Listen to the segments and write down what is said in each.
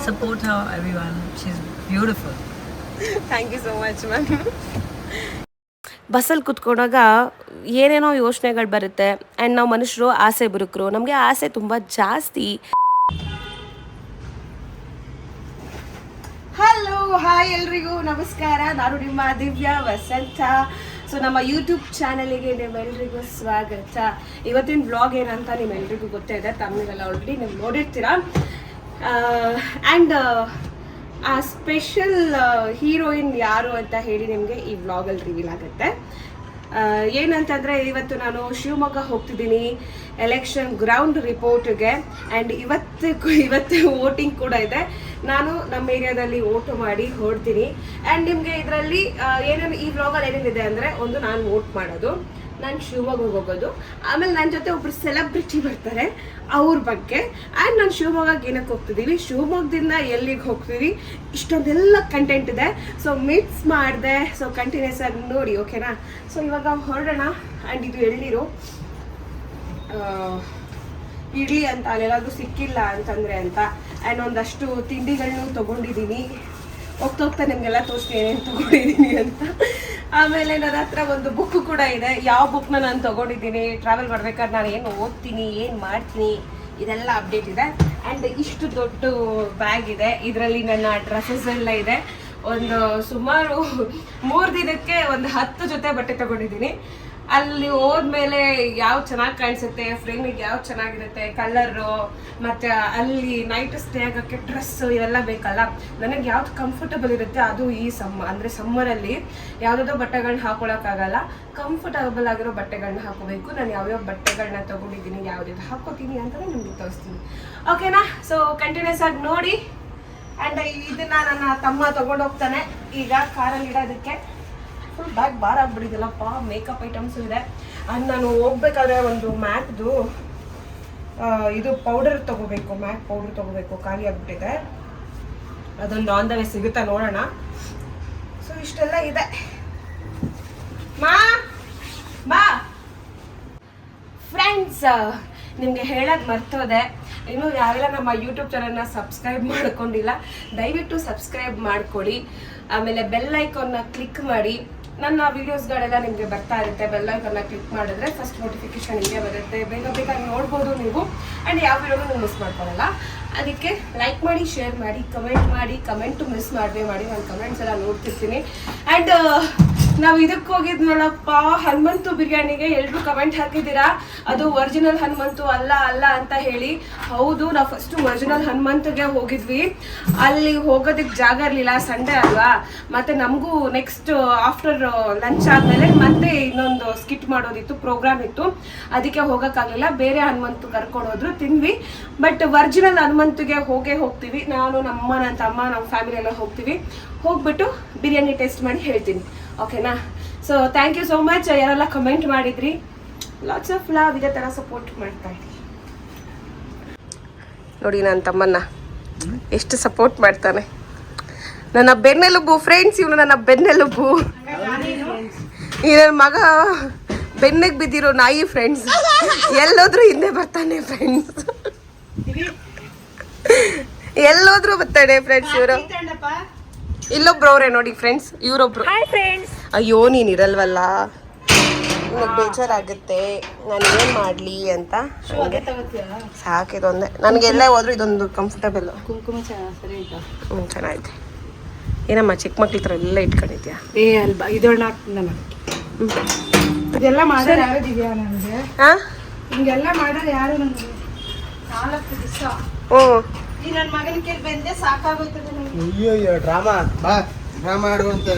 Support her, everyone. She's beautiful. Thank you so much, ma'am. ಬಸ್ಸಲ್ಲಿ ಕುತ್ಕೊಂಡಾಗ ಏನೇನೋ ಯೋಚನೆಗಳು ಬರುತ್ತೆ ಆ್ಯಂಡ್ ನಾವು ಮನುಷ್ಯರು ಆಸೆ ಬುರುಕರು, ನಮಗೆ ಆಸೆ ತುಂಬ ಜಾಸ್ತಿ. ಹಲೋ ಹಾಯ್ ಎಲ್ರಿಗೂ ನಮಸ್ಕಾರ, ನಾನು ನಿಮ್ಮ ದಿವ್ಯಾ ವಸಂತ. ಸೊ ನಮ್ಮ ಯೂಟ್ಯೂಬ್ ಚಾನಲಿಗೆ ನಿಮ್ಮೆಲ್ರಿಗೂ ಸ್ವಾಗತ. ಇವತ್ತಿನ ವ್ಲಾಗ್ ಏನಂತ ನಿಮ್ಮೆಲ್ರಿಗೂ ಗೊತ್ತೇ ಇದೆ, ತಮಿಳೆಲ್ಲ ಆಲ್ರೆಡಿ ನೀವು ನೋಡಿರ್ತೀರಾ. ಆ್ಯಂಡ್ ಆ ಸ್ಪೆಷಲ್ ಹೀರೋಯಿನ್ ಯಾರು ಅಂತ ಹೇಳಿ ನಿಮಗೆ ಈ ವ್ಲಾಗಲ್ಲಿ ರಿವೀಲ್ ಆಗುತ್ತೆ. ಏನಂತಂದರೆ ಇವತ್ತು ನಾನು ಶಿವಮೊಗ್ಗ ಹೋಗ್ತಿದ್ದೀನಿ ಎಲೆಕ್ಷನ್ ಗ್ರೌಂಡ್ ರಿಪೋರ್ಟ್ಗೆ. ಆ್ಯಂಡ್ ಇವತ್ತು ವೋಟಿಂಗ್ ಕೂಡ ಇದೆ. ನಾನು ನಮ್ಮ ಏರಿಯಾದಲ್ಲಿ ವೋಟ್ ಮಾಡಿ ಹೊರಡ್ತೀನಿ. ಆ್ಯಂಡ್ ನಿಮಗೆ ಇದರಲ್ಲಿ ಏನೇನು ಈ ವ್ಲಾಗಲ್ಲಿ ಏನೇನಿದೆ ಅಂದರೆ, ಒಂದು ನಾನು ವೋಟ್ ಮಾಡೋದು, ನಾನು ಶಿವಮೊಗ್ಗಗೆ ಹೋಗೋದು, ಆಮೇಲೆ ನನ್ನ ಜೊತೆ ಒಬ್ರು ಸೆಲೆಬ್ರಿಟಿ ಬರ್ತಾರೆ ಅವ್ರ ಬಗ್ಗೆ, ಆ್ಯಂಡ್ ನಾನು ಶಿವಮೊಗ್ಗಕ್ಕೆ ಏನಕ್ಕೆ ಹೋಗ್ತಿದ್ದೀವಿ, ಶಿವಮೊಗ್ಗದಿಂದ ಎಲ್ಲಿಗೆ ಹೋಗ್ತೀವಿ, ಇಷ್ಟೊಂದೆಲ್ಲ ಕಂಟೆಂಟ್ ಇದೆ. ಸೊ ಮಿಕ್ಸ್ ಮಾಡಿದೆ. ಸೊ ಕಂಟಿನ್ಯೂಸ್ ಆಗಿ ನೋಡಿ, ಓಕೆನಾ? ಸೊ ಇವಾಗ ಹೊರಡೋಣ. ಆ್ಯಂಡ್ ಇದು ಎಳ್ನೀರು ಇಡ್ಲಿ ಅಂತ ಅಲ್ಲೆಲ್ಲಾದ್ರೂ ಸಿಕ್ಕಿಲ್ಲ ಅಂತಂದರೆ ಅಂತ. ಆ್ಯಂಡ್ ಒಂದಷ್ಟು ತಿಂಡಿಗಳನ್ನೂ ತೊಗೊಂಡಿದ್ದೀನಿ. ಹೋಗ್ತಾ ನಿಮಗೆಲ್ಲ ತೋರಿಸ್ತೀನಿ ಏನೇನು ತೊಗೊಂಡಿದ್ದೀನಿ ಅಂತ. ಆಮೇಲೆ ನನ್ನ ಹತ್ರ ಒಂದು ಬುಕ್ ಕೂಡ ಇದೆ. ಯಾವ ಬುಕ್ನ ನಾನು ತೊಗೊಂಡಿದ್ದೀನಿ, ಟ್ರಾವೆಲ್ ಮಾಡ್ಬೇಕಾದ್ರೆ ನಾನು ಏನು ಓದ್ತೀನಿ, ಏನು ಮಾಡ್ತೀನಿ, ಇದೆಲ್ಲ ಅಪ್ಡೇಟ್ ಇದೆ. ಆ್ಯಂಡ್ ಇಷ್ಟು ದೊಡ್ಡ ಬ್ಯಾಗ್ ಇದೆ, ಇದರಲ್ಲಿ ನನ್ನ ಡ್ರೆಸ್ಸಸ್ ಎಲ್ಲ ಇದೆ. ಒಂದು ಸುಮಾರು 3 ದಿನಕ್ಕೆ ಒಂದು 10 ಜೊತೆ ಬಟ್ಟೆ ತೊಗೊಂಡಿದ್ದೀನಿ. ಅಲ್ಲಿ ಹೋದ್ಮೇಲೆ ಯಾವ್ದು ಚೆನ್ನಾಗಿ ಕಾಣಿಸುತ್ತೆ, ಫ್ರೇಮಿಗೆ ಯಾವ್ದು ಚೆನ್ನಾಗಿರುತ್ತೆ, ಕಲರು, ಮತ್ತು ಅಲ್ಲಿ ನೈಟ್ ಸ್ಟೇ ಆಗೋಕ್ಕೆ ಡ್ರೆಸ್ಸು ಇವೆಲ್ಲ ಬೇಕಲ್ಲ. ನನಗೆ ಯಾವ್ದು ಕಂಫರ್ಟಬಲ್ ಇರುತ್ತೆ ಅದು ಈ ಅಂದರೆ ಸಮ್ಮರಲ್ಲಿ ಯಾವುದಾದ್ರೂ ಬಟ್ಟೆಗಳನ್ನ ಹಾಕೊಳ್ಳೋಕ್ಕಾಗಲ್ಲ, ಕಂಫರ್ಟಬಲ್ ಆಗಿರೋ ಬಟ್ಟೆಗಳನ್ನ ಹಾಕೋಬೇಕು. ನಾನು ಯಾವ್ಯಾವ ಬಟ್ಟೆಗಳನ್ನ ತೊಗೊಂಡಿದ್ದೀನಿ, ಯಾವ್ದು ಹಾಕೋತೀನಿ ಅಂತಲೇ ನಿಮಗೆ ತೋರಿಸ್ತೀನಿ, ಓಕೆನಾ? ಸೊ ಕಂಟಿನ್ಯೂಸ್ ಆಗಿ ನೋಡಿ. ಆ್ಯಂಡ್ ಇದನ್ನು ನನ್ನ ತಮ್ಮ ತೊಗೊಂಡೋಗ್ತಾನೆ ಈಗ ಕಾರಲ್ಲಿ ಇಡೋದಕ್ಕೆ. ಫುಲ್ ಬ್ಯಾಗ್ ಭಾರ ಆಗ್ಬಿಟ್ಟಿದೆಯಲ್ಲಪ್ಪ, ಮೇಕಪ್ ಐಟಮ್ಸು ಇದೆ. ಆ್ಯಂಡ್ ನಾನು ಹೋಗ್ಬೇಕಾದ್ರೆ ಒಂದು ಮ್ಯಾಕ್ದು ಇದು ಪೌಡರ್ ತೊಗೋಬೇಕು, ಮ್ಯಾಕ್ ಪೌಡರ್ ತೊಗೋಬೇಕು, ಖಾಲಿ ಆಗ್ಬಿಟ್ಟಿದೆ. ಅದೊಂದು ಆನ್ ದ ವೇ ಸಿಗುತ್ತಾ ನೋಡೋಣ. ಸೊ ಇಷ್ಟೆಲ್ಲ ಇದೆ. ಬಾ ಫ್ರೆಂಡ್ಸ್, ನಿಮಗೆ ಹೇಳೋದು ಮರ್ತೋದೆ, ಇನ್ನು ಯಾರೆಲ್ಲ ನಮ್ಮ ಯೂಟ್ಯೂಬ್ ಚಾನಲ್ನ ಸಬ್ಸ್ಕ್ರೈಬ್ ಮಾಡ್ಕೊಂಡಿಲ್ಲ ದಯವಿಟ್ಟು ಸಬ್ಸ್ಕ್ರೈಬ್ ಮಾಡ್ಕೊಳ್ಳಿ. ಆಮೇಲೆ ಬೆಲ್ ಐಕಾನ್ನ ಕ್ಲಿಕ್ ಮಾಡಿ. ನನ್ನ ವೀಡಿಯೋಸ್ಗಳೆಲ್ಲ ನಿಮಗೆ ಬರ್ತಾ ಇರುತ್ತೆ. ಬೆಲ್ ಐಕಾನ್ನ ಕ್ಲಿಕ್ ಮಾಡಿದ್ರೆ ಫಸ್ಟ್ ನೋಟಿಫಿಕೇಶನ್ ನಿಮಗೆ ಬರುತ್ತೆ, ಬೇಗ ನೋಡ್ಬೋದು ನೀವು. ಆ್ಯಂಡ್ ಯಾವ ವೀಡಿಯೋನು ನೀವು ಮಿಸ್ ಮಾಡ್ಕೊಳ್ಳಲ್ಲ. ಅದಕ್ಕೆ ಲೈಕ್ ಮಾಡಿ, ಶೇರ್ ಮಾಡಿ, ಕಮೆಂಟ್ ಮಾಡಿ. ಕಮೆಂಟು ಮಿಸ್ ಮಾಡದೆ ಮಾಡಿ, ನಾನು ಕಮೆಂಟ್ಸ್ ಎಲ್ಲ ನೋಡ್ತಿರ್ತೀನಿ. ಆ್ಯಂಡ್ ನಾವು ಇದಕ್ಕೆ ಹೋಗಿದ್ ನೋಡಪ್ಪ, ಹನುಮಂತು ಬಿರಿಯಾನಿಗೆ ಎಲ್ಲರೂ ಕಮೆಂಟ್ ಹಾಕಿದ್ದೀರಾ ಅದು ಒರಿಜಿನಲ್ ಹನುಮಂತು ಅಲ್ಲ ಅಂತ ಹೇಳಿ. ಹೌದು, ನಾವು ಫಸ್ಟು ಒರಿಜಿನಲ್ ಹನುಮಂತಿಗೆ ಹೋಗಿದ್ವಿ. ಅಲ್ಲಿ ಹೋಗೋದಕ್ಕೆ ಜಾಗ ಇರಲಿಲ್ಲ, ಸಂಡೇ ಅಲ್ವಾ. ಮತ್ತು ನಮಗೂ ನೆಕ್ಸ್ಟ್ ಆಫ್ಟರ್ ಲಂಚ್ ಆದಮೇಲೆ ಮತ್ತೆ ಇನ್ನೊಂದು ಸ್ಕಿಟ್ ಮಾಡೋದಿತ್ತು, ಪ್ರೋಗ್ರಾಮ್ ಇತ್ತು, ಅದಕ್ಕೆ ಹೋಗೋಕ್ಕಾಗಲಿಲ್ಲ. ಬೇರೆ ಹನುಮಂತು ಕರ್ಕೊಂಡು ಹೋದ್ರು, ತಿಂದ್ವಿ. ಬಟ್ ಒರಿಜಿನಲ್ ಹನುಮಂತಿಗೆ ಹೋಗ್ತೀವಿ. ನಾನು, ನನ್ನ ತಮ್ಮ, ನಮ್ಮ ಫ್ಯಾಮಿಲಿ ಎಲ್ಲ ಹೋಗ್ತೀವಿ. ಹೋಗ್ಬಿಟ್ಟು ಬಿರಿಯಾನಿ ಟೇಸ್ಟ್ ಮಾಡಿ ಹೇಳ್ತೀನಿ, ಓಕೆನಾ? So thank you so much ಯಾರೆಲ್ಲ ಕಮೆಂಟ್ ಮಾಡಿದ್ರಿ. Lots of love. ಇದೇ ಥರ ಸಪೋರ್ಟ್ ಮಾಡ್ತಾ ಇದ್ದೀನಿ. ನೋಡಿ ನನ್ನ ತಮ್ಮನ್ನ ಎಷ್ಟು ಸಪೋರ್ಟ್ ಮಾಡ್ತಾನೆ. ನನ್ನ ಬೆನ್ನೆಲುಬು ಫ್ರೆಂಡ್ಸ್, ಇವನು ನನ್ನ ಬೆನ್ನೆಲುಬು. ಈ ನನ್ನ ಮಗ ಬೆನ್ನಿಗೆ ಬಿದ್ದಿರೋ ನಾಯಿ ಫ್ರೆಂಡ್ಸ್. ಎಲ್ಲೋದ್ರೂ ಹಿಂದೆ ಬರ್ತಾನೆ ಫ್ರೆಂಡ್ಸ್, ಎಲ್ಲೋದ್ರೂ ಬರ್ತಾನೆ ಫ್ರೆಂಡ್ಸ್. ಇವರು ಇಲ್ಲೊಬ್ರವ್ರೆ ನೋಡಿ ಫ್ರೆಂಡ್ಸ್, ಇವರೊಬ್ರು. ಅಯ್ಯೋ ನೀನಿರಲ್ವಲ್ಲ, ನನಗೆ ಬೇಜಾರಾಗುತ್ತೆ, ನಾನು ಏನು ಮಾಡಲಿ ಅಂತ. ಸಾಕಿದೊಂದೇ, ನನಗೆಲ್ಲ ಹೋದ್ರು ಇದೊಂದು ಕಂಫರ್ಟಬಲ್. ಕುಂಕುಮ ಚೆನ್ನಾಗಿದೆ. ಏನಮ್ಮ ಚಿಕ್ಕ ಮಕ್ಳ ಥರ ಎಲ್ಲ ಇಟ್ಕೊಂಡಿದ್ಯಾ? ಅಲ್ವಾ ಇದೊಳ್ಳ ಇದೆಲ್ಲ ಮಾಡೋದು ಯಾರು ದಿವ್ಯಾ ನನಗೆ? ಹಿಂಗೆಲ್ಲ ಮಾಡೋದು ಯಾರು ನನಗೆ? 4 ದಿವಸ ಈ ನನ್ನ ಮಗನ ಕೇಳಿ ಬಂದೆ, ಸಾಕಾಗೋಯ್ತದೆ ನನಗೆ. ಅಯ್ಯೋ ಡ್ರಾಮಾ ಆಡುವಂತ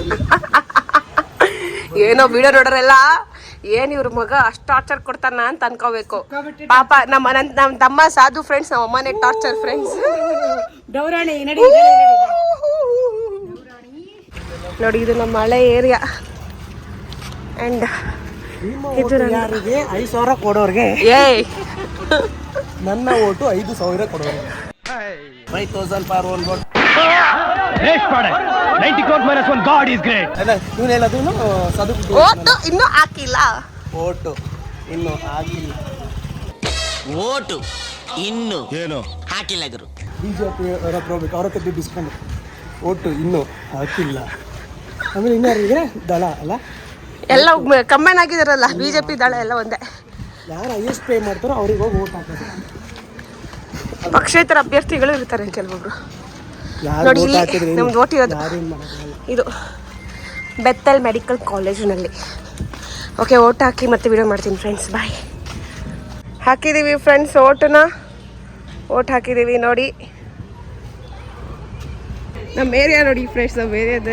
ಏನೋ ವಿಡಿಯೋ ನೋಡೋರೆಲ್ಲ ಏನ್ ಇವ್ರ ಮಗ ಅಷ್ಟು ಟಾರ್ಚರ್ ಕೊಡ್ತಾನ ಅಂತ ಅನ್ಕೋಬೇಕು. ಪಾಪ ನಮ್ಮ ತಮ್ಮ ಸಾಧು ಫ್ರೆಂಡ್ಸ್, ನಮ್ಮ ಅಮ್ಮನೇ ಟಾರ್ಚರ್ ಫ್ರೆಂಡ್ಸ್. ಡೌರಾಣಿ ನೋಡಿ, ಇದು ನಮ್ಮ ಹಳೆ ಏರಿಯಾ. ಅಂಡ್ ಇದು ಯಾರಿಗೆ 5,000 ಕೊಡೋರ್ಗೆ, ನನ್ನ vote 5,000 ಕೊಡೋರ್ಗೆ. 5,000 for one vote. Great product. 90 crore minus 1. God is great. ಅಲ್ಲ, ಇವನು ಹೇಳೋದು ಸದು ಓಟು ಇನ್ನೂ ಹಾಕಿಲ್ಲ. ಓಟು ಇನ್ನು ಆಗಿಲ್ಲ. ಓಟು ಇನ್ನು ಏನು ಹಾಕಿಲ್ಲ ಗುರು. BJP ಅವ್ರ ಹತ್ರ ಹೋಗ್ಬೇಕು, ಅವ್ರ ಹತ್ರ ದುಡ್ಡು ಇಸ್ಕೊಂಡು. ಓಟು ಇನ್ನೂ ಹಾಕಿಲ್ಲ. ಆಮೇಲೆ ಇನ್ಯಾರಿದ್ರೆ ದಳ ಅಲ್ಲ, ಎಲ್ಲ ಕಂಬೈನ್ ಆಗಿದಾರಲ್ಲ, BJP ದಳ ಎಲ್ಲ ಒಂದೇ. ಯಾರು ಹೈಯೆಸ್ಟ್ ಪೇ ಮಾಡ್ತಾರೋ ಅವ್ರಿಗೆ ಹೋಗಿ ಓಟ್ ಹಾಕೋದು. ಪಕ್ಷೇತರ ಅಭ್ಯರ್ಥಿಗಳು ಇರ್ತಾರೆ ಕೆಲವೊಬ್ರು. ಯಾರು ನೋಡಿ ಓಟ್ ಇಲ್ಲಿ ಹಾಕಿದ್ರೆ ನಮ್ದು ಓಟ್ ಇರೋದು ಯಾರೇನು ಮಾಡೋಕ್ಕಾಗಲ್ಲ. ಇದು ಬೆತ್ತಲ್ ಮೆಡಿಕಲ್ ಕಾಲೇಜಿನಲ್ಲಿ. ಓಕೆ, ಓಟ್ ಹಾಕಿ ಮತ್ತೆ ವಿಡಿಯೋ ಮಾಡ್ತೀನಿ ಫ್ರೆಂಡ್ಸ್. ಬಾಯ್. ಹಾಕಿದ್ದೀವಿ ಫ್ರೆಂಡ್ಸ್, ಓಟ್ ಹಾಕಿದ್ದೀವಿ ನೋಡಿ. ನಮ್ಮ ಏರಿಯಾ ನೋಡಿ ಫ್ರೆಂಡ್ಸ್, ನಮ್ಮ ಏರಿಯಾದ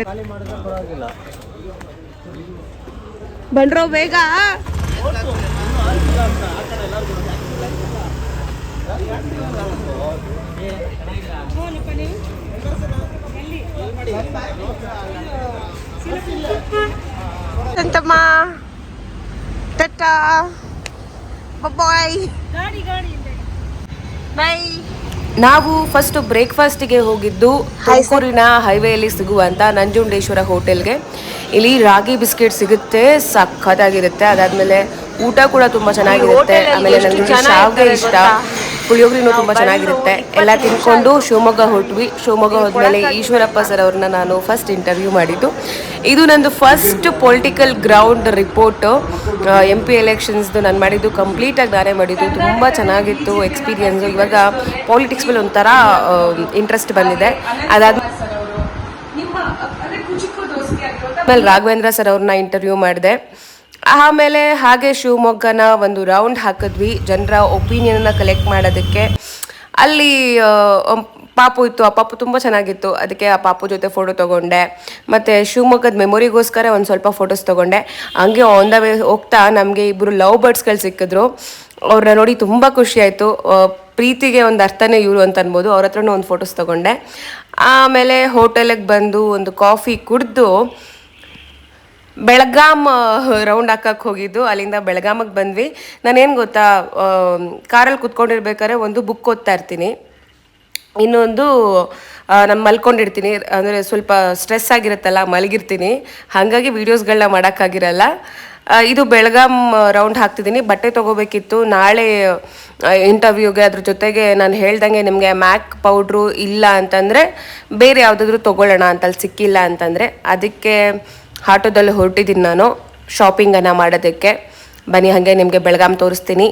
ಬಂಡ್ರೋ ಬೇಗ. ಎಂತಮ್ಮ ಟಾಟಾ ಬಾಯ್ ಬಾಯ್. ನಾವು ಫಸ್ಟ್ ಬ್ರೇಕ್ಫಾಸ್ಟಿಗೆ ಹೋಗಿದ್ದು ತುಮಕೂರಿನ ಹೈವೇಯಲ್ಲಿ ಸಿಗುವಂಥ ನಂಜುಂಡೇಶ್ವರ ಹೋಟೆಲ್ಗೆ. ಇಲ್ಲಿ ರಾಗಿ ಬಿಸ್ಕೆಟ್ ಸಿಗುತ್ತೆ, ಸಖತ್ತಾಗಿರುತ್ತೆ. ಅದಾದಮೇಲೆ ಊಟ ಕೂಡ ತುಂಬ ಚೆನ್ನಾಗಿರುತ್ತೆ. ಆಮೇಲೆ ನನಗೆ ಶಾವಿಗೆ ಇಷ್ಟ, ಪುಳಿಯೋಗರಿನೂ ತುಂಬ ಚೆನ್ನಾಗಿರುತ್ತೆ. ಎಲ್ಲ ತಿನ್ಕೊಂಡು ಶಿವಮೊಗ್ಗ ಹೊರಟ್ವಿ. ಶಿವಮೊಗ್ಗ ಹೋದ್ಮೇಲೆ ಈಶ್ವರಪ್ಪ ಸರ್ ಅವ್ರನ್ನ ನಾನು ಫಸ್ಟ್ ಇಂಟರ್ವ್ಯೂ ಮಾಡಿದ್ದು. ಇದು ನಂದು first political ground report. MP ಎಲೆಕ್ಷನ್ಸ್ದು ನಾನು ಮಾಡಿದ್ದು ಕಂಪ್ಲೀಟಾಗಿ ನಾನೇ ಮಾಡಿದ್ದು. ತುಂಬ ಚೆನ್ನಾಗಿತ್ತು ಎಕ್ಸ್ಪೀರಿಯನ್ಸು. ಇವಾಗ ಪಾಲಿಟಿಕ್ಸ್ ಮೇಲೆ ಒಂಥರ ಇಂಟ್ರೆಸ್ಟ್ ಬಂದಿದೆ. ಆಮೇಲೆ ರಾಘವೇಂದ್ರ ಸರ್ ಅವ್ರನ್ನ ಇಂಟರ್ವ್ಯೂ ಮಾಡಿದೆ. ಆಮೇಲೆ ಹಾಗೆ ಶಿವಮೊಗ್ಗನ ಒಂದು ರೌಂಡ್ ಹಾಕಿದ್ವಿ ಜನರ ಒಪಿನಿಯನ್ನ ಕಲೆಕ್ಟ್ ಮಾಡೋದಕ್ಕೆ. ಅಲ್ಲಿ ಪಾಪು ಇತ್ತು, ಆ ಪಾಪು ತುಂಬ ಚೆನ್ನಾಗಿತ್ತು. ಅದಕ್ಕೆ ಆ ಪಾಪು ಜೊತೆ ಫೋಟೋ ತೊಗೊಂಡೆ. ಮತ್ತು ಶಿವಮೊಗ್ಗದ ಮೆಮೊರಿಗೋಸ್ಕರ ಒಂದು ಸ್ವಲ್ಪ ಫೋಟೋಸ್ ತೊಗೊಂಡೆ. ಹಂಗೆ ಆನ್ ದ ವೇ ಹೋಗ್ತಾ ನಮಗೆ ಇಬ್ಬರು ಲವ್ ಬರ್ಡ್ಸ್ಗಳು ಸಿಕ್ಕಿದ್ರು. ಅವ್ರನ್ನ ನೋಡಿ ತುಂಬ ಖುಷಿಯಾಯಿತು. ಪ್ರೀತಿಗೆ ಒಂದು ಅರ್ಥನೇ ಇವರು ಅಂತ ಅನ್ಬೋದು. ಅವ್ರ ಹತ್ರನೂ ಒಂದು ಫೋಟೋಸ್ ತೊಗೊಂಡೆ. ಆಮೇಲೆ ಹೋಟೆಲಿಗೆ ಬಂದು ಒಂದು ಕಾಫಿ ಕುಡಿದು ಬೆಳಗಾಂ ರೌಂಡ್ ಹಾಕಕ್ಕೆ ಹೋಗಿದ್ದು. ಅಲ್ಲಿಂದ ಬೆಳಗಾಮಿಗೆ ಬಂದ್ವಿ. ನಾನೇನು ಗೊತ್ತಾ, ಕಾರಲ್ಲಿ ಕುತ್ಕೊಂಡಿರ್ಬೇಕಾದ್ರೆ ಒಂದು ಬುಕ್ ಓದ್ತಾ ಇರ್ತೀನಿ, ಇನ್ನೊಂದು ನಾನು ಮಲ್ಕೊಂಡಿರ್ತೀನಿ. ಅಂದರೆ ಸ್ವಲ್ಪ ಸ್ಟ್ರೆಸ್ ಆಗಿರುತ್ತಲ್ಲ, ಮಲಗಿರ್ತೀನಿ. ಹಾಗಾಗಿ ವೀಡಿಯೋಸ್ಗಳನ್ನ ಮಾಡೋಕ್ಕಾಗಿರಲ್ಲ. ಇದು ಬೆಳಗಾಂ ರೌಂಡ್ ಹಾಕ್ತಿದ್ದೀನಿ. ಬಟ್ಟೆ ತೊಗೋಬೇಕಿತ್ತು ನಾಳೆ ಇಂಟರ್ವ್ಯೂಗೆ. ಅದ್ರ ಜೊತೆಗೆ ನಾನು ಹೇಳ್ದಂಗೆ ನಿಮಗೆ ಮ್ಯಾಕ್ ಪೌಡ್ರು ಇಲ್ಲ ಅಂತಂದರೆ ಬೇರೆ ಯಾವುದಾದ್ರೂ ತೊಗೊಳ್ಳೋಣ ಅಂತ, ಅಲ್ಲಿ ಸಿಕ್ಕಿಲ್ಲ ಅಂತಂದರೆ. ಅದಕ್ಕೆ ಆಟೋದಲ್ಲಿ ಹೊರಟಿದ್ದೀನಿ ನಾನು ಶಾಪಿಂಗನ್ನು ಮಾಡೋದಕ್ಕೆ. ಬನ್ನಿ ಹಾಗೆ ನಿಮಗೆ ಬೆಳಗಾಂ ತೋರಿಸ್ತೀನಿ.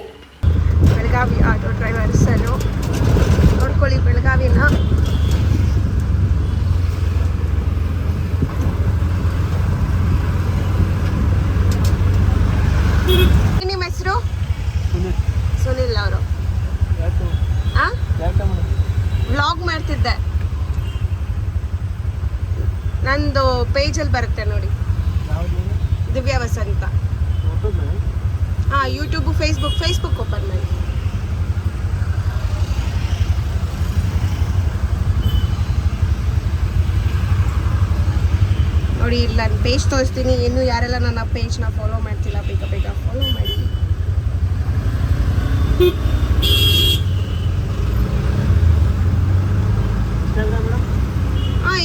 ಬೆಳಗಾವಿ ಆಟೋ ಡ್ರೈವರ್ಸರು ನೋಡ್ಕೊಳ್ಳಿ ಬೆಳಗಾವಿನ. ನಿಮ್ಮ ಹೆಸರು? ಸುನಿಲ್ ಅವರು. ವ್ಲಾಗ್ ಮಾಡ್ತಿದ್ದೆ, ನಂದು ಪೇಜಲ್ಲಿ ಬರುತ್ತೆ ನೋಡಿ, ದಿವ್ಯಾ ವಸಂತ. ಯೂಟ್ಯೂಬ್, ಫೇಸ್ಬುಕ್ ಓಪನ್ ಮಾಡಿ. ನೋಡಿ, ಇಲ್ಲಿ ನಾನು ಪೇಜ್ ತೋರಿಸ್ತೀನಿ. ಇನ್ನು ಯಾರೆಲ್ಲ ನನ್ನ ಪೇಜ್ನ ಫಾಲೋ ಮಾಡ್ತಿಲ್ಲ, ಬೇಗ ಬೇಗ ಫಾಲೋ ಮಾಡಿ.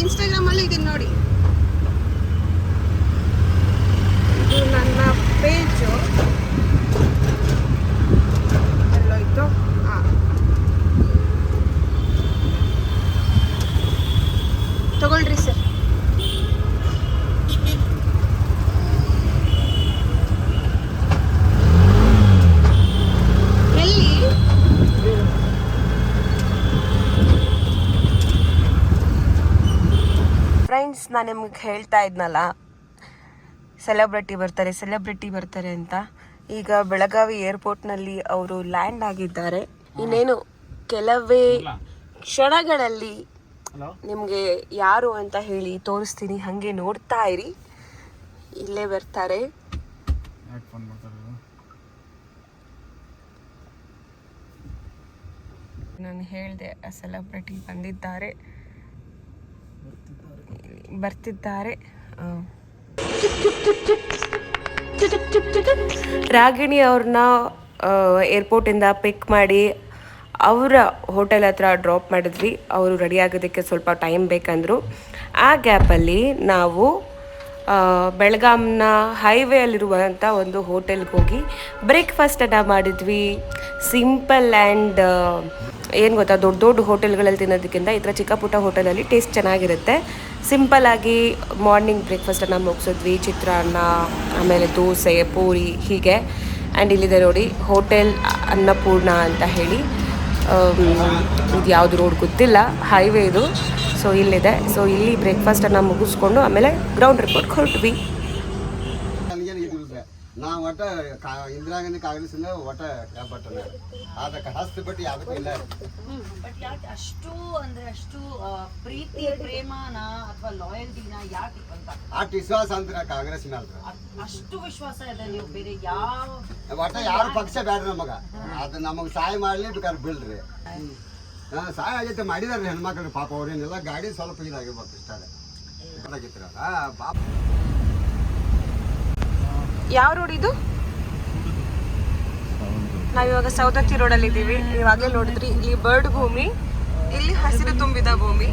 ಇನ್ಸ್ಟಾಗ್ರಾಮಲ್ಲಿ ಇದೀನಿ ನೋಡಿ. ಇದು ನನ್ನ ಪೇಜು. ಎಲ್ಲೋಯ್ತು? ತಗೊಳ್ರಿ ಸರ್. ಎಲ್ಲಿ? ಫ್ರೆಂಡ್ಸ್, ನಾನು ನಿಮ್ಗೆ ಹೇಳ್ತಾ ಇದ್ನಲ್ಲ, ಸೆಲೆಬ್ರಿಟಿ ಬರ್ತಾರೆ ಅಂತ. ಈಗ ಬೆಳಗಾವಿ ಏರ್ಪೋರ್ಟ್ನಲ್ಲಿ ಅವರು ಲ್ಯಾಂಡ್ ಆಗಿದ್ದಾರೆ. ಇನ್ನೇನು ಕೆಲವೇ ಕ್ಷಣಗಳಲ್ಲಿ ನಿಮಗೆ ಯಾರು ಅಂತ ಹೇಳಿ ತೋರಿಸ್ತೀನಿ. ಹಾಗೆ ನೋಡ್ತಾ ಇರಿ, ಇಲ್ಲೇ ಬರ್ತಾರೆ. ನಾನು ಹೇಳಿದೆ, ಆ ಸೆಲೆಬ್ರಿಟಿ ಬರ್ತಿದ್ದಾರೆ. ರಾಗಿಣಿ ಅವ್ರನ್ನ ಏರ್ಪೋರ್ಟಿಂದ ಪಿಕ್ ಮಾಡಿ ಅವರ ಹೋಟೆಲ್ ಹತ್ರ ಡ್ರಾಪ್ ಮಾಡಿದ್ವಿ. ಅವರು ರೆಡಿ ಆಗೋದಕ್ಕೆ ಸ್ವಲ್ಪ ಟೈಮ್ ಬೇಕಂದರು. ಆ ಗ್ಯಾಪಲ್ಲಿ ನಾವು ಬೆಳಗಾಂನ ಹೈವೇಯಲ್ಲಿರುವಂಥ ಒಂದು ಹೋಟೆಲ್ಗೆ ಹೋಗಿ ಬ್ರೇಕ್ಫಾಸ್ಟನ್ನು ಮಾಡಿದ್ವಿ. ಸಿಂಪಲ್ ಆ್ಯಂಡ್ ಏನು ಗೊತ್ತಾ, ದೊಡ್ಡ ದೊಡ್ಡ ಹೋಟೆಲ್ಗಳಲ್ಲಿ ತಿನ್ನೋದಕ್ಕಿಂತ ಈ ಥರ ಚಿಕ್ಕ ಪುಟ್ಟ ಹೋಟೆಲಲ್ಲಿ ಟೇಸ್ಟ್ ಚೆನ್ನಾಗಿರುತ್ತೆ. ಸಿಂಪಲ್ಲಾಗಿ ಮಾರ್ನಿಂಗ್ ಬ್ರೇಕ್ಫಾಸ್ಟನ್ನು ಮುಗಿಸಿದ್ವಿ. ಚಿತ್ರಾನ್ನ, ಆಮೇಲೆ ದೋಸೆ, ಪೂರಿ ಹೀಗೆ. ಆ್ಯಂಡ್ ಇಲ್ಲಿದೆ ನೋಡಿ ಹೋಟೆಲ್ ಅನ್ನಪೂರ್ಣ ಅಂತ ಹೇಳಿ. ಇದು ಯಾವುದು ರೋಡ್ ಗೊತ್ತಿಲ್ಲ, ಹೈವೇ ಇದು. ಸೊ ಇಲ್ಲಿದೆ. ಸೊ ಇಲ್ಲಿ ಬ್ರೇಕ್ಫಾಸ್ಟನ್ನು ಮುಗಿಸ್ಕೊಂಡು ಆಮೇಲೆ ಗ್ರೌಂಡ್ ರಿಪೋರ್ಟ್ಗೆ ಹೊರಟ್ವಿ. ನಾವು ಒಟ್ಟ ಇಂದಿರಾ ಗಾಂಧಿ ಕಾಂಗ್ರೆಸ್ಸಿಂದ ಒಟ್ಟ ಬಟ್ಟನ ಅದಕ್ಕೆ ಹಸ್ತ ಬಟ್ಟು ಯಾವುದಕ್ಕೂ ಇಲ್ಲ. ಬಟ್ ಯಾಕೆ ಅಷ್ಟು ಅಂದ್ರೆ ಅಷ್ಟು ಪ್ರೀತಿ ಪ್ರೇಮನ ಅಥವಾ ಲಾಯಲ್ಟಿನ ಯಾಕೆ ಅಂತ ಅಷ್ಟು ವಿಶ್ವಾಸ ಅಂತ ಕಾಂಗ್ರೆಸ್ ಮೇಲೆ ಅಷ್ಟು ವಿಶ್ವಾಸ ಇದೆ. ನೀವು ಬೇರೆ ಯಾವ ಒಟ್ಟ ಯಾರು ಪಕ್ಷ ಬೇಡ ನಮಗ, ಅದು ನಮಗೆ ಸಹಾಯ ಮಾಡ್ಲಿ ಬೇಕಾದ್ರೆ ಬಿಡ್ರಿ. ಸಹಾಯ ಆಗೈತೆ ಮಾಡಿದಾರೆ ಹೆಣ್ಮಕ್ಳು ಪಾಪ. ಅವ್ರೇನೆಲ್ಲ ಗಾಡಿ ಸ್ವಲ್ಪ ಇದಾಗಿರ್ಬೇಕು ಇಷ್ಟ ಆಗಿತ್ತು ಪಾಪ. ಯಾವ ರೋಡ್ ಇದು? ನಾವಿವಾಗ ಸೌದತ್ತಿ ರೋಡಲ್ಲಿ ಇದ್ದೀವಿ. ಇವಾಗಲೇ ನೋಡಿದ್ರಿ, ಇಲ್ಲಿ ಬರ್ಡ್ ಭೂಮಿ, ಇಲ್ಲಿ ಹಸಿರು ತುಂಬಿದ ಭೂಮಿ,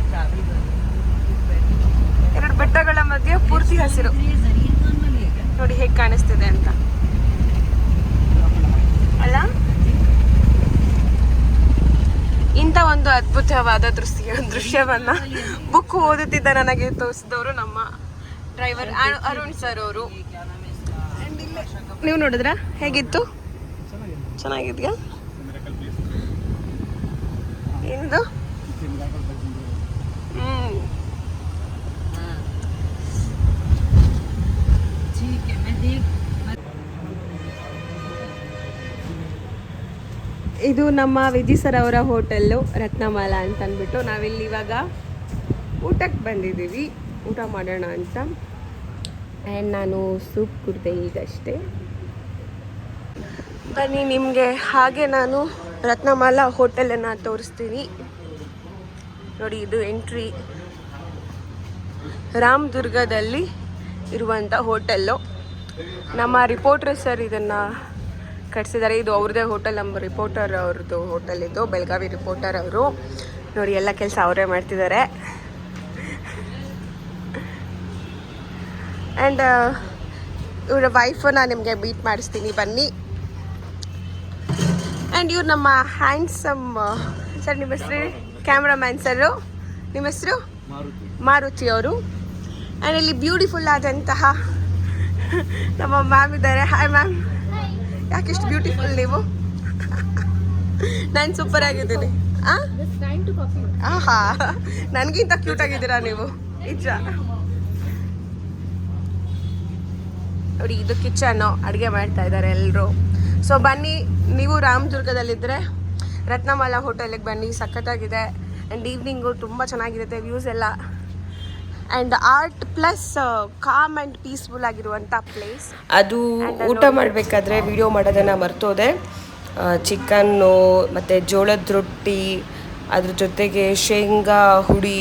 ಎರಡು ಬೆಟ್ಟಗಳ ಮಧ್ಯೆ ಪೂರ್ತಿ ಹಸಿರು. ನೋಡಿ ಹೇಗೆ ಕಾಣಿಸ್ತಿದೆ ಅಂತ ಅಲ್ಲ? ಇಂಥ ಒಂದು ಅದ್ಭುತವಾದ ದೃಶ್ಯವನ್ನ ಬುಕ್ ಓದುತ್ತಿದ್ದ ನನಗೆ ತೋರಿಸಿದವರು ನಮ್ಮ ಡ್ರೈವರ್ ಅರುಣ್ ಸರ್ ಅವರು. ನೀವು ನೋಡಿದ್ರಾ ಹೇಗಿತ್ತು? ಚೆನ್ನಾಗಿದ್ಯಾ? ಏನದು? ಇದು ನಮ್ಮ ವಿಜಿ ಸರ್ ಅವರ ಹೋಟೆಲ್ಲು ರತ್ನಮಾಲಾ ಅಂತ ಅಂದ್ಬಿಟ್ಟು. ನಾವಿಲ್ಲಿ ಇವಾಗ ಊಟಕ್ಕೆ ಬಂದಿದ್ದೀವಿ, ಊಟ ಮಾಡೋಣ ಅಂತ. ಆ್ಯಂಡ್ ನಾನು ಸೂಪ್ ಕುಡಿದೆ ಈಗಷ್ಟೇ. ಬನ್ನಿ ನಿಮಗೆ ಹಾಗೆ ನಾನು ರತ್ನಮಾಲಾ ಹೋಟೆಲನ್ನು ತೋರಿಸ್ತೀನಿ. ನೋಡಿ, ಇದು ಎಂಟ್ರಿ. ರಾಮದುರ್ಗದಲ್ಲಿ ಇರುವಂಥ ಹೋಟೆಲ್ಲು. ನಮ್ಮ ರಿಪೋರ್ಟರ್ ಸರ್ ಇದನ್ನು ಕಟ್ಸಿದ್ದಾರೆ. ಇದು ಅವ್ರದ್ದೇ ಹೋಟೆಲ್, ನಮ್ಮ ರಿಪೋರ್ಟರ್ ಅವ್ರದ್ದು ಹೋಟೆಲ್ ಇದು, ಬೆಳಗಾವಿ ರಿಪೋರ್ಟರ್ ಅವರು. ನೋಡಿ, ಎಲ್ಲ ಕೆಲಸ ಅವರೇ ಮಾಡ್ತಿದ್ದಾರೆ. ಆ್ಯಂಡ್ ಇವರ ವೈಫನ್ನ ನಿಮಗೆ ಮೀಟ್ ಮಾಡಿಸ್ತೀನಿ, ಬನ್ನಿ. ಆ್ಯಂಡ್ ಇವ್ರು ನಮ್ಮ ಹ್ಯಾಂಡ್ಸಮ್ ಸರ್. ನಿಮ್ಮ ಹೆಸರು? ಕ್ಯಾಮ್ರಾಮ್ಯಾನ್ ಸರು. ನಿಮ್ಮ ಹೆಸರು? ಮಾರುತಿ ಅವರು. ಆ್ಯಂಡ್ ಇಲ್ಲಿ ಬ್ಯೂಟಿಫುಲ್ ಆದಂತಹ ನಮ್ಮ ಮ್ಯಾಮ್ ಇದ್ದಾರೆ. Hi ma'am. ಯಾಕೆ ಇಷ್ಟು ಬ್ಯೂಟಿಫುಲ್ ನೀವು? ನಾನು ಸೂಪರ್ ಆಗಿದ್ದೀನಿ. ಆಹಾ, ನನಗಿಂತ ಕ್ಯೂಟ್ ಆಗಿದ್ದೀರಾ ನೀವು, ನಿಜ. ನೋಡಿ, ಇದು ಕಿಚನ್ನು, ಅಡುಗೆ ಮಾಡ್ತಾ ಇದ್ದಾರೆ ಎಲ್ಲರೂ. ಸೊ ಬನ್ನಿ, ನೀವು ರಾಮದುರ್ಗದಲ್ಲಿದ್ದರೆ ರತ್ನಮಾಲಾ ಹೋಟೆಲಿಗೆ ಬನ್ನಿ, ಸಖತ್ತಾಗಿದೆ. ಆ್ಯಂಡ್ ಈವ್ನಿಂಗು ತುಂಬ ಚೆನ್ನಾಗಿರುತ್ತೆ ವ್ಯೂಸ್ ಎಲ್ಲ. And art plus com and peaceful ಆಗಿರುವಂಥ ಪ್ಲೇಸ್. ಅದು ಊಟ ಮಾಡಬೇಕಾದ್ರೆ ವಿಡಿಯೋ ಮಾಡೋದನ್ನು ಮರ್ತೋದೆ. ಚಿಕನ್ನು ಮತ್ತು ಜೋಳದ ರೊಟ್ಟಿ, ಅದ್ರ ಜೊತೆಗೆ ಶೇಂಗಾ ಹುಡಿ,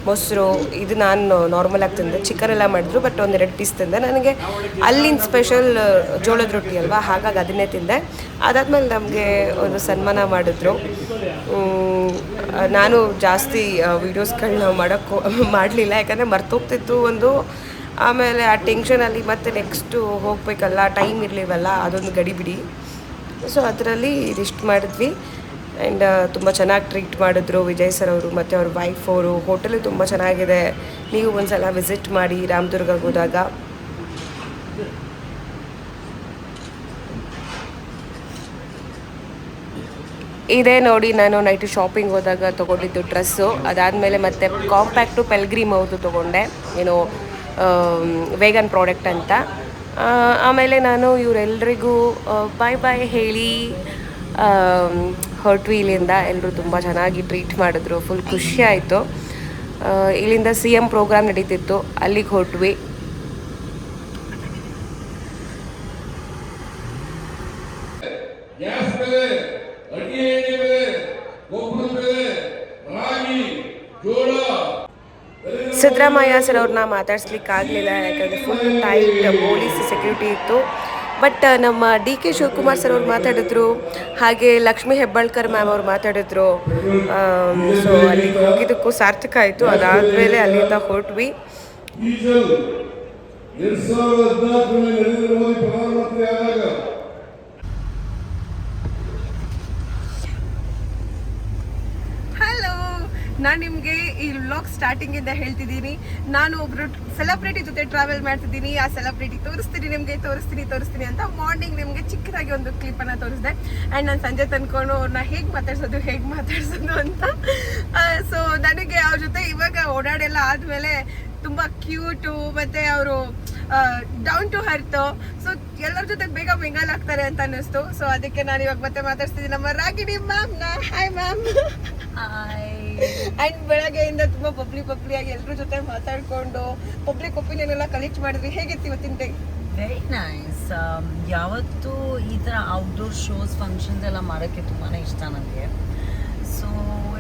ಮೊಸರು, ಇದು ನಾನು ನಾರ್ಮಲಾಗಿ ತಿಂದೆ. ಚಿಕನ್ ಎಲ್ಲ ಮಾಡಿದ್ರು, ಬಟ್ ಒಂದೆರಡು ಪೀಸ್ ತಿಂದೆ. ನನಗೆ ಅಲ್ಲಿನ ಸ್ಪೆಷಲ್ ಜೋಳದ ರೊಟ್ಟಿ ಅಲ್ವಾ, ಹಾಗಾಗಿ ಅದನ್ನೇ ತಿಂದೆ. ಅದಾದಮೇಲೆ ನಮಗೆ ಒಂದು ಸನ್ಮಾನ ಮಾಡಿದ್ರು. ನಾನು ಜಾಸ್ತಿ ವೀಡಿಯೋಸ್ಗಳನ್ನ ಮಾಡಲಿಲ್ಲ, ಯಾಕಂದರೆ ಮರ್ತೋಗ್ತಿತ್ತು ಒಂದು. ಆಮೇಲೆ ಆ ಟೆನ್ಷನಲ್ಲಿ ಮತ್ತೆ ನೆಕ್ಸ್ಟು ಹೋಗಬೇಕಲ್ಲ, ಟೈಮ್ ಇರಲಿವಲ್ಲ, ಅದೊಂದು ಗಡಿಬಿಡಿ. ಸೊ ಅದರಲ್ಲಿ ಇದಿಷ್ಟು ಮಾಡಿದ್ವಿ. ಆ್ಯಂಡ್ ತುಂಬ ಚೆನ್ನಾಗಿ ಟ್ರೀಟ್ ಮಾಡಿದ್ರು ವಿಜಯ್ ಸರ್ ಅವರು ಮತ್ತು ಅವ್ರ ವೈಫ್ ಅವರು. ಹೋಟೆಲು ತುಂಬ ಚೆನ್ನಾಗಿದೆ, ನೀವು ಒಂದ್ಸಲ ವಿಸಿಟ್ ಮಾಡಿ ರಾಮದುರ್ಗಕ್ಕೆ ಹೋದಾಗ. ಇದೇ ನೋಡಿ, ನಾನು ನೈಟು ಶಾಪಿಂಗ್ ಹೋದಾಗ ತೊಗೊಂಡಿದ್ದು ಡ್ರೆಸ್ಸು. ಅದಾದಮೇಲೆ ಮತ್ತೆ ಕಾಂಪ್ಯಾಕ್ಟು ಪೆಲ್ಗ್ರಿಮ್ ಅವ್ರದ್ದು ತೊಗೊಂಡೆ, ಏನೋ ವೇಗನ್ ಪ್ರಾಡಕ್ಟ್ ಅಂತ. ಆಮೇಲೆ ನಾನು ಇವರೆಲ್ಲರಿಗೂ ಬಾಯ್ ಬಾಯ್ ಹೇಳಿ ಹೊರಟ್ವಿ ಇಲ್ಲಿಂದ. ಎಲ್ಲರೂ ತುಂಬ ಚೆನ್ನಾಗಿ ಟ್ರೀಟ್ ಮಾಡಿದ್ರು, ಫುಲ್ ಖುಷಿ ಆಯಿತು. ಇಲ್ಲಿಂದ CM ಪ್ರೋಗ್ರಾಮ್ ನಡೀತಿತ್ತು, ಅಲ್ಲಿಗೆ ಹೊರಟ್ವಿ. ಸಿದ್ದರಾಮಯ್ಯ ಸರ್ ಅವ್ರನ್ನ ಮಾತಾಡ್ಸ್ಲಿಕ್ಕೆ ಆಗಲಿಲ್ಲ, ಯಾಕಂದರೆ ಫುಲ್ ಟೈಟ್ ಪೊಲೀಸ್ ಸೆಕ್ಯೂರಿಟಿ ಇತ್ತು. ಬಟ್ ನಮ್ಮ DK ಶಿವಕುಮಾರ್ ಸರ್ ಅವ್ರು ಮಾತಾಡಿದ್ರು, ಹಾಗೆ ಲಕ್ಷ್ಮೀ ಹೆಬ್ಬಾಳ್ಕರ್ ಮ್ಯಾಮ್ ಅವ್ರು ಮಾತಾಡಿದ್ರು. ಸೊ ಅಲ್ಲಿಗೆ ಹೋಗಿದ್ದಕ್ಕೂ ಸಾರ್ಥಕ ಆಯಿತು. ಅದಾದಮೇಲೆ ಅಲ್ಲಿಂದ ಹೊರಟ್ವಿ. 2014 ಮೋದಿ ಪ್ರಧಾನಮಂತ್ರಿ ಆದಾಗ ಹಲೋ, ನಾನು ನಿಮಗೆ ಈ ವ್ಲಾಗ್ ಸ್ಟಾರ್ಟಿಂಗಿಂದ ಹೇಳ್ತಿದ್ದೀನಿ. ನಾನು ಒಬ್ರು ಸೆಲೆಬ್ರಿಟಿ ಜೊತೆ ಟ್ರಾವೆಲ್ ಮಾಡ್ತಿದ್ದೀನಿ. ಆ ಸೆಲೆಬ್ರಿಟಿ ತೋರಿಸ್ತೀನಿ ಅಂತ ಮಾರ್ನಿಂಗ್ ನಿಮಗೆ ಚಿಕ್ಕದಾಗಿ ಒಂದು ಕ್ಲಿಪ್ಪನ್ನು ತೋರಿಸಿದೆ. ಆ್ಯಂಡ್ ನಾನು ಸಂಜೆ ತಂದ್ಕೊಂಡು ಅವ್ರನ್ನ ಹೇಗೆ ಮಾತಾಡ್ಸೋದು ಅಂತ. ಸೊ ನನಗೆ ಅವ್ರ ಜೊತೆ ಇವಾಗ ಓಡಾಡೆಲ್ಲ ಆದಮೇಲೆ ತುಂಬ ಕ್ಯೂಟು, ಮತ್ತು ಅವರು ಡೌನ್ ಟು ಹರ್ತ್. ಸೊ ಎಲ್ಲರ ಜೊತೆ ಬೇಗ ಮಿಂಗಲ್ ಆಗ್ತಾರೆ ಅಂತ ಅನ್ನಿಸ್ತು. ಸೊ ಅದಕ್ಕೆ ನಾನು ಇವಾಗ ಮತ್ತೆ ಮಾತಾಡ್ತಿದ್ದೀನಿ ನಮ್ಮ ರಾಗಿಣಿ ಮ್ಯಾಮ್ನ. Hi ma'am. ಆ್ಯಂಡ್ ಬೆಳಗ್ಗೆಯಿಂದ ತುಂಬ ಪಬ್ಲಿಯಾಗಿ ಎಲ್ಲರ ಜೊತೆ ಮಾತಾಡ್ಕೊಂಡು ಪಬ್ಲಿಕ್ ಒಪಿನಿಯನ್ ಎಲ್ಲ ಕಲೆಕ್ಟ್ ಮಾಡಿದ್ವಿ. ಹೇಗಿತ್ತು ಇವತ್ತಿನ ಡೇ? Very nice. ಯಾವತ್ತೂ ಈ ಥರ ಔಟ್ಡೋರ್ ಶೋಸ್ ಫಂಕ್ಷನ್ಸ್ ಎಲ್ಲ ಮಾಡೋಕ್ಕೆ ತುಂಬಾ ಇಷ್ಟ ನನಗೆ. So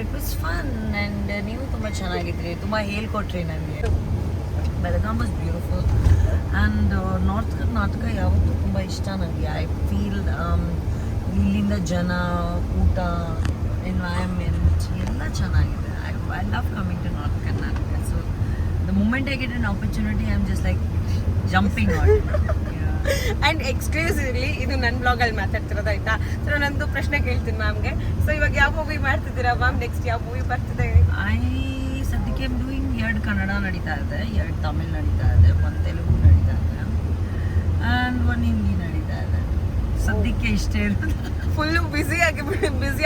it was fun. And ನೀವು ತುಂಬ ಚೆನ್ನಾಗಿದ್ರಿ, ತುಂಬ ಹೇಳ್ಕೊಟ್ರಿ ನನಗೆ. Belgaum was beautiful. And north Karnataka ಯಾವತ್ತೂ ತುಂಬ ಇಷ್ಟ ನನಗೆ. ಐ ಫೀಲ್ ಇಲ್ಲಿಂದ ಜನ, ಊಟ, ಎನ್ವೈರನ್ಮೆಂಟ್ ಎಲ್ಲ ಚೆನ್ನಾಗಿದೆ. I love coming to north Karnataka. So the moment I get an opportunity I am just like jumping on. And exclusively ಇದು ನನ್ನ ಬ್ಲಾಗಲ್ಲಿ ಮಾತಾಡ್ತಿರೋದು, ಆಯ್ತಾ? ಸೊ ನಾನೊಂದು ಪ್ರಶ್ನೆ ಕೇಳ್ತೀನಿ ಮ್ಯಾಮ್ಗೆ. ಸೊ ಇವಾಗ ಯಾವ ಮೂವಿ ಮಾಡ್ತಿದ್ದೀರಾ ಮ್ಯಾಮ್? ನೆಕ್ಸ್ಟ್ ಯಾವ ಮೂವಿ ಬರ್ತಿದೆ? ಸದ್ಯಕ್ಕೆ ಐಮ್ ಡೂಯಿಂಗ್ 2 ಕನ್ನಡ ನಡೀತಾ ಇದೆ, 2 ತಮಿಳ್ ನಡೀತಾ ಇದೆ, 1 ತೆಲುಗು ನಡೀತಾ ಇದೆ, ಆ್ಯಂಡ್ 1 ಹಿಂದಿ ನಡೀತಾ ಇದೆ. ಸದ್ಯಕ್ಕೆ ಇಷ್ಟೇ ಇರೋದು. ಫುಲ್ಲು ಬ್ಯುಸಿ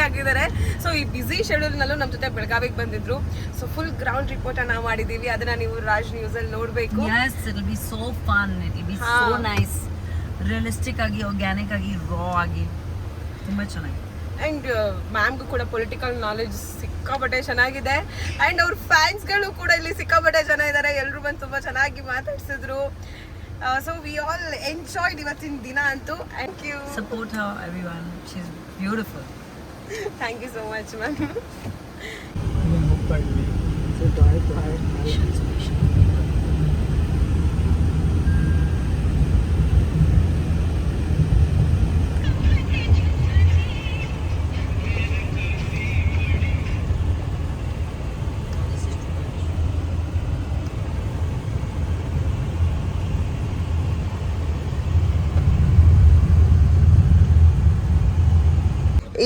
ಆಗಿದ್ದಾರೆ. ಸೊ ಈ ಬ್ಯುಸಿ ಶೆಡ್ಯೂಲ್ನಲ್ಲೂ ನಮ್ಮ ಜೊತೆ ಬೆಳಗಾವಿಗೆ ಬಂದಿದ್ರು. ಸೊ ಫುಲ್ ಗ್ರೌಂಡ್ ರಿಪೋರ್ಟನ್ನು ಮಾಡಿದ್ದೀವಿ. ಅದನ್ನು ನೀವು ರಾಜ್ ನ್ಯೂಸಲ್ಲಿ ನೋಡಬೇಕು. Yes, it will be so fun. It will be so nice. Realistic ಆಗಿ, ಆರ್ಗ್ಯಾನಿಕ್ ಆಗಿ, ರಾ ಆಗಿ ತುಂಬ ಚೆನ್ನಾಗಿದೆ. ಆ್ಯಂಡ್ ಮ್ಯಾಮ್ಗೂ ಕೂಡ ಪೊಲಿಟಿಕಲ್ ನಾಲೆಜ್ ಸಿಕ್ಕಾಪಟ್ಟೆ ಚೆನ್ನಾಗಿದೆ. ಆ್ಯಂಡ್ ಅವ್ರ ಫ್ಯಾನ್ಸ್ಗಳು ಕೂಡ ಇಲ್ಲಿ ಸಿಕ್ಕಾಪಟ್ಟೆ ಜನ ಇದ್ದಾರೆ. ಎಲ್ಲರೂ ಬಂದು ತುಂಬ ಚೆನ್ನಾಗಿ ಮಾತಾಡ್ಸಿದ್ರು. ಸೊ ವಿ ಆಲ್ ಎಂಜಾಯ್ಡ್ ಇವತ್ತಿನ ದಿನ ಅಂತೂ. Thank you. Support her, everyone. She's beautiful. Thank you so much ma'am. ಹೋಗ್ತಾ ಇದ್ವಿ.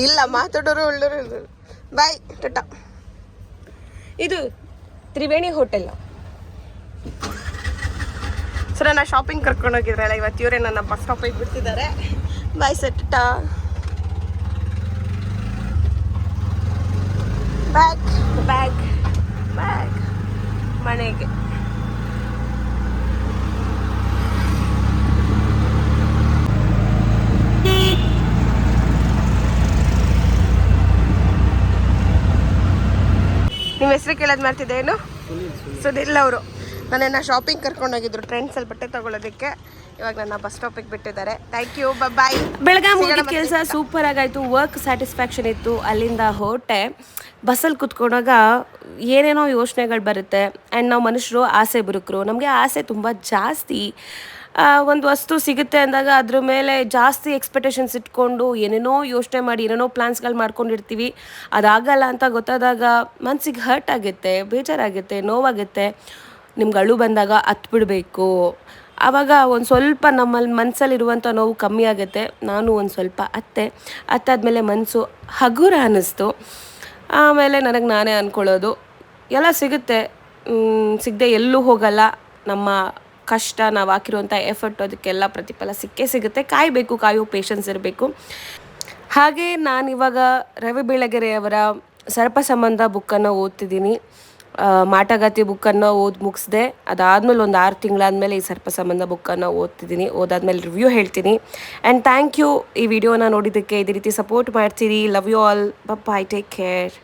ಇಲ್ಲ ಮಾತಾಡೋರು ಒಳ್ಳೋರು. ಬಾಯ್, ಟಾಟಾ. ಇದು ತ್ರಿವೇಣಿ ಹೋಟೆಲ್. ಸರ್ ನನ್ನ ಶಾಪಿಂಗ್ ಕರ್ಕೊಂಡೋಗಿದ್ರಲ್ಲ ಇವತ್ತು, ಇವರೇ ನನ್ನ ಬಸ್ ಸ್ಟಾಪಿಗೆ ಬಿಡ್ತಿದ್ದಾರೆ. ಬಾಯ್ ಸರ್, ಟಾಟಾ. ಬ್ಯಾಗ್ ಮನೆಗೆ. ನಿಮ್ಮ ಹೆಸರು ಕೇಳೋದು ಮಾಡ್ತಿದ್ದೆ ಏನು? ಸುನಿಲ್ ಅವರು ನನ್ನನ್ನು ಶಾಪಿಂಗ್ ಕರ್ಕೊಂಡೋಗಿದ್ರು ಟ್ರೆಂಡ್ಸಲ್ಲಿ ಬಟ್ಟೆ ತೊಗೊಳೋದಕ್ಕೆ. ಇವಾಗ ನನ್ನ ಬಸ್ ಸ್ಟಾಪಿಗೆ ಬಿಟ್ಟಿದ್ದಾರೆ. ಥ್ಯಾಂಕ್ ಯು, ಬಾಯ್. ಬೆಳಗಾಂ ಹೋಗಿದ್ದ ಕೆಲಸ ಸೂಪರ್ ಆಗಾಯಿತು. ವರ್ಕ್ ಸ್ಯಾಟಿಸ್ಫ್ಯಾಕ್ಷನ್ ಇತ್ತು. ಅಲ್ಲಿಂದ ಹೊರಟೆ. ಬಸ್ಸಲ್ಲಿ ಕುತ್ಕೊಂಡಾಗ ಏನೇನೋ ಯೋಚನೆಗಳು ಬರುತ್ತೆ. ಆ್ಯಂಡ್ ನಾವು ಮನುಷ್ಯರು ಆಸೆ ಬುರುಕರು. ನಮಗೆ ಆಸೆ ತುಂಬ ಜಾಸ್ತಿ. ಒಂದು ವಸ್ತು ಸಿಗುತ್ತೆ ಅಂದಾಗ ಅದ್ರ ಮೇಲೆ ಜಾಸ್ತಿ ಎಕ್ಸ್ಪೆಕ್ಟೇಷನ್ಸ್ ಇಟ್ಕೊಂಡು ಏನೇನೋ ಯೋಚನೆ ಮಾಡಿ ಏನೇನೋ ಪ್ಲ್ಯಾನ್ಸ್ಗಳು ಮಾಡ್ಕೊಂಡಿರ್ತೀವಿ. ಅದಾಗಲ್ಲ ಅಂತ ಗೊತ್ತಾದಾಗ ಮನಸ್ಸಿಗೆ ಹರ್ಟ್ ಆಗುತ್ತೆ, ಬೇಜಾರಾಗುತ್ತೆ, ನೋವಾಗುತ್ತೆ. ನಿಮ್ಗೆ ಅಳು ಬಂದಾಗ ಹತ್ಬಿಡಬೇಕು. ಆವಾಗ ಒಂದು ಸ್ವಲ್ಪ ನಮ್ಮಲ್ಲಿ ಮನಸ್ಸಲ್ಲಿರುವಂಥ ನೋವು ಕಮ್ಮಿ ಆಗುತ್ತೆ. ನಾನು ಒಂದು ಸ್ವಲ್ಪ ಹತ್ತಾದ್ಮೇಲೆ ಮನಸ್ಸು ಹಗುರ ಅನ್ನಿಸ್ತು. ಆಮೇಲೆ ನನಗೆ ನಾನೇ ಅಂದ್ಕೊಳ್ಳೋದು ಎಲ್ಲ ಸಿಗುತ್ತೆ, ಸಿಗದೆ ಎಲ್ಲೂ ಹೋಗಲ್ಲ. ನಮ್ಮ ಕಷ್ಟ, ನಾವು ಹಾಕಿರುವಂಥ ಎಫರ್ಟ್, ಅದಕ್ಕೆಲ್ಲ ಪ್ರತಿಫಲ ಸಿಕ್ಕೇ ಸಿಗುತ್ತೆ. ಕಾಯೋ ಪೇಷನ್ಸ್ ಇರಬೇಕು. ಹಾಗೆ ನಾನಿವಾಗ ರವಿ ಬೆಳಗೆರೆಯವರ ಸರ್ಪ ಸಂಬಂಧ ಬುಕ್ಕನ್ನು ಓದ್ತಿದ್ದೀನಿ. ಮಾಟಗಾತಿ ಬುಕ್ಕನ್ನು ಮುಗಿಸ್ದೆ. ಅದಾದಮೇಲೆ ಒಂದು 6 ತಿಂಗಳಾದಮೇಲೆ ಈ ಸರ್ಪ ಸಂಬಂಧ ಬುಕ್ಕನ್ನು ಓದ್ತಿದ್ದೀನಿ. ಓದಾದ್ಮೇಲೆ ರಿವ್ಯೂ ಹೇಳ್ತೀನಿ. ಆ್ಯಂಡ್ ಥ್ಯಾಂಕ್ ಯು ಈ ವಿಡಿಯೋನ ನೋಡಿದ್ದಕ್ಕೆ. ಇದೇ ರೀತಿ ಸಪೋರ್ಟ್ ಮಾಡ್ತೀರಿ. Love you all. Bye, take care.